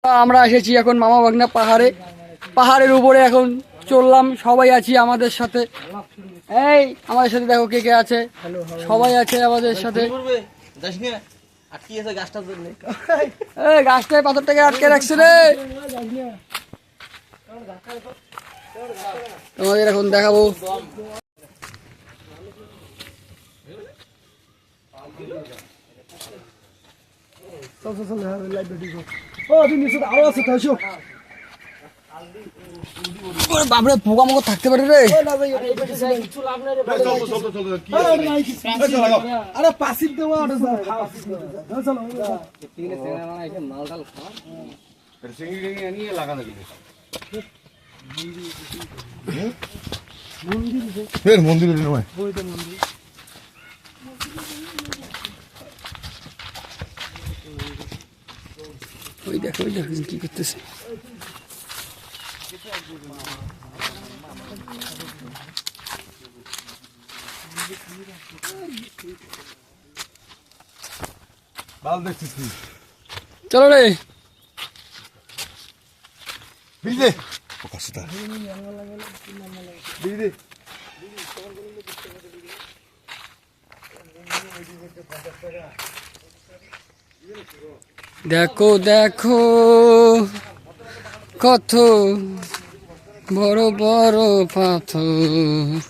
আমরা এসেছি এখন মামা ভাগনা পাহাড়ে। পাহাড়ের উপরে এখন চললাম, সবাই আছি আমাদের সাথে। এই আমাদের সাথে দেখো কে কে আছে, সবাই আছে আমাদের সাথে। গাছটায় পাথরটাকে আটকে রাখছে রে। তোমাদের এখন দেখাবো। বাপরে পোকা মোকা থাকতে পারে রে। মন্দির ওই দেখো ওই দেখো কি করতেছে। চলো রে দেখো দেখো কত বড় বড় পাথর।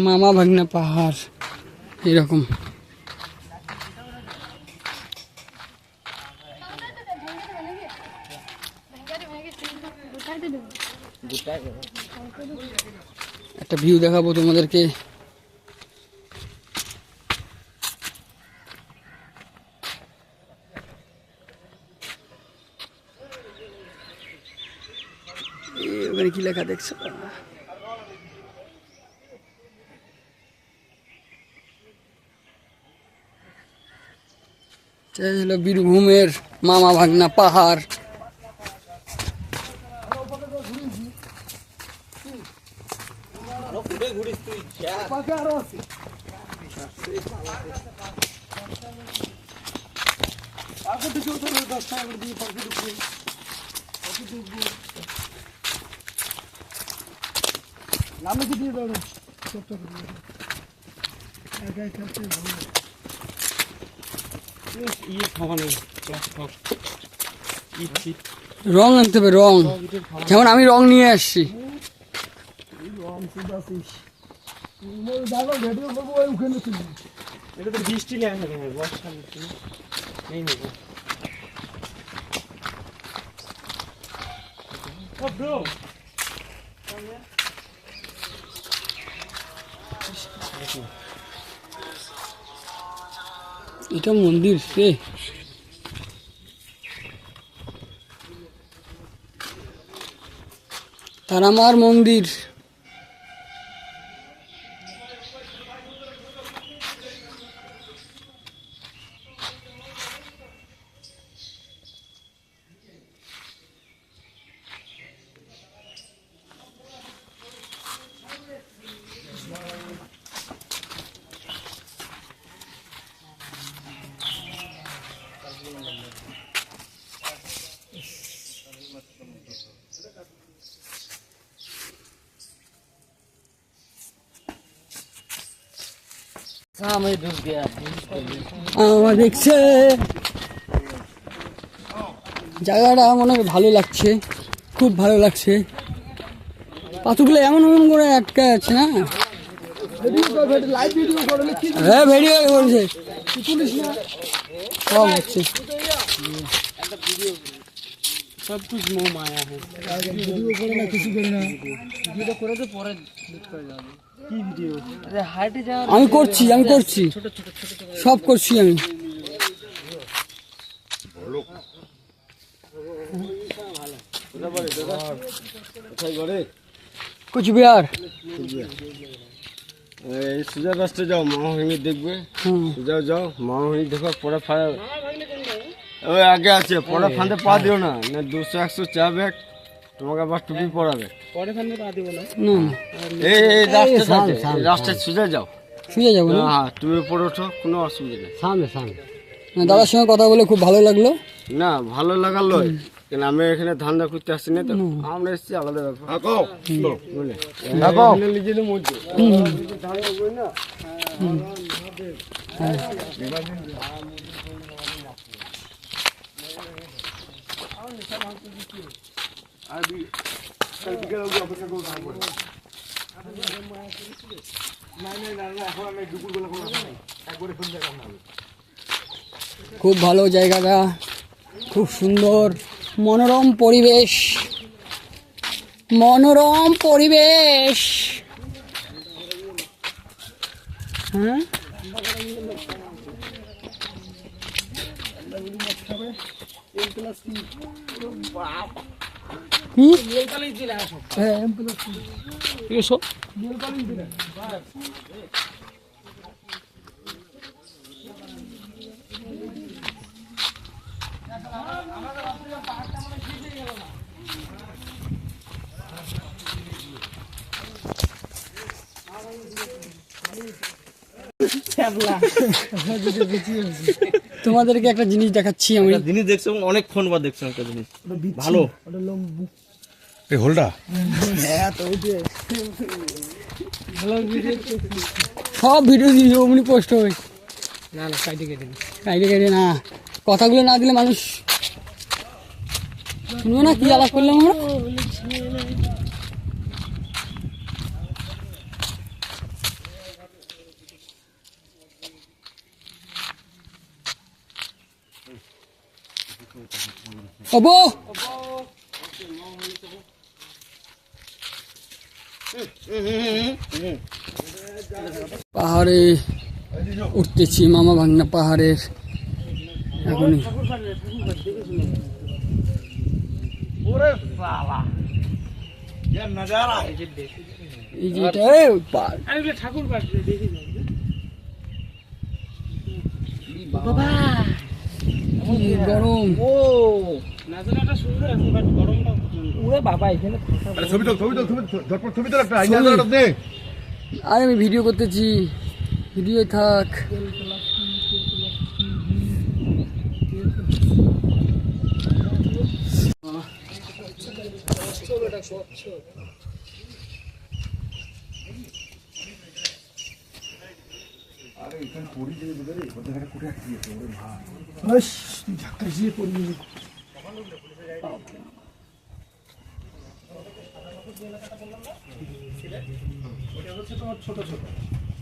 মামা ভাগনা পাহাড় এরকম। একটা ভিউ দেখাবো তোমাদেরকে। ওখানে কি লেখা দেখছো? হলো বীরভূমের মামা ভাগনা পাহাড়। রং আনতে হবে, রং যেমন আমি রং নিয়ে আসছি। এটা মন্দির রে, তারামার মন্দির। আমার দেখছে জায়গাটা মনে হয় ভালো লাগছে, খুব ভালো লাগছে। পাথরগুলো এমন এমন করে আটকে আছে না। হ্যাঁ ভিডিও করছে সব হচ্ছে। सब कुछ मोह माया है। वीडियो करे ना किसी करे ना, वीडियो करे तो পরে ডিলিট করে যাবে। কি ভিডিও? আরে হাইটে যা আমি করছি ছোট সব করছি আমি। কুচবিহার এই সোজা রাস্তা যাও, মামাভাগ্নি দেখবে। সোজা যাও, মামাভাগ্নি দেখো, পরে ওই আগে আছে, পরে ফাঁদে পা দিও না, 200-100 চা ব্যাগ তোমাকে আবার টুপি পরাবে। পরে ফাঁদে পা দিও না, এই রাস্তায় সোজা যাও। শুয়ে যাবো না? হ্যাঁ তুমি উপরে ওঠো, কোনো অসুবিধা নেই। সামনে সামনে। দাদার সঙ্গে কথা বলে খুব ভালো লাগলো। না ভালো লাগালো, কেন আমি এখানে ধান্দা করতে আসছি না তো, আমরা এসেছি আলাদা ব্যাপার বুঝলে, এখানে নিজেদের মধ্যে ধান্দা করি না। খুব ভালো জায়গাটা, খুব সুন্দর, মনোরম পরিবেশ, মনোরম পরিবেশ। হ্যাঁ তোমাদেরকে একটা জিনিস দেখাচ্ছি আমি। জিনিস দেখছো, অনেকক্ষণ বাদ দেখছো একটা জিনিস ভালো। এই হোলটা সব ভিডিও দিয়ে অমনি পোস্ট হবে। না না কাইটে কেটে না, কথাগুলো না দিলে মানুষ শুনবে না। কি আলাপ করলাম আমরা? অবো পাহাড়ে উঠতেছি, মামা ভাগনা পাহাড়ের। এখনই এই যে এটা ঠাকুর বাবা কি গরম। আরে আমি ভিডিও করতেছি, ভিডিও থাক।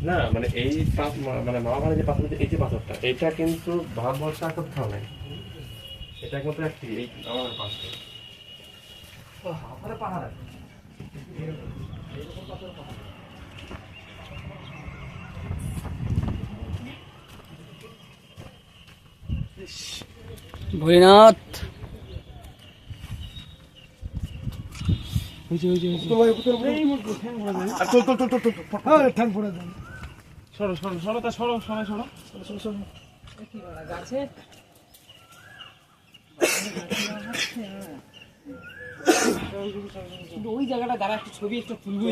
না মানে এই মানে মহাভারতের যে পাথর, এই যে পাথরটা, এটা কিন্তু ভারতবর্ষে আর কোথাও নেই, এটা একমাত্র একটি এই আমাদের পাশে। পাহাড় ভোলেনাথ ওই জায়গাটা দাঁড়া, একটু ছবি একটা তুলবো।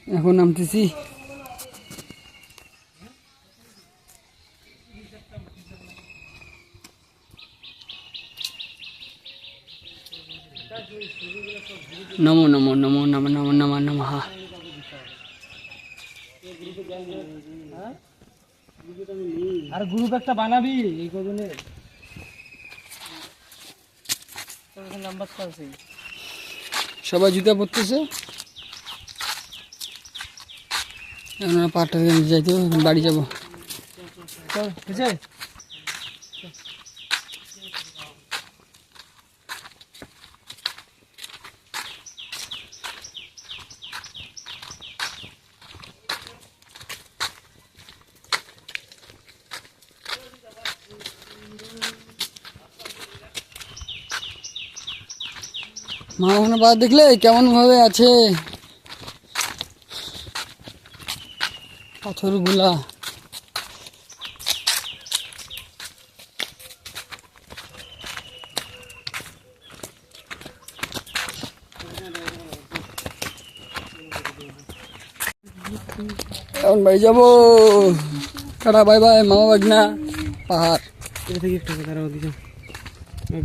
এখন নামতেছি। নমো নমো নমো নমো নমো নমো নমঃ। আর গ্রুপ একটা বানাবি এই কজনে নাম্বার আছে। সবাই জুতা পরতেছে, আমরা পাটটা যাইতে বাড়ি যাবো। চল ঠিক আছে। মা ওখানে বাদ দেখলে কেমন ভাবে আছে পাথরগুলা। এখন বাড়ি যাবো। টাটা বাই বাই মামা বাগনা পাহাড়। এটা থেকে একটা কথা ওদিকে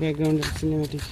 ব্যাকগ্রাউন্ডের সিনেমাটিক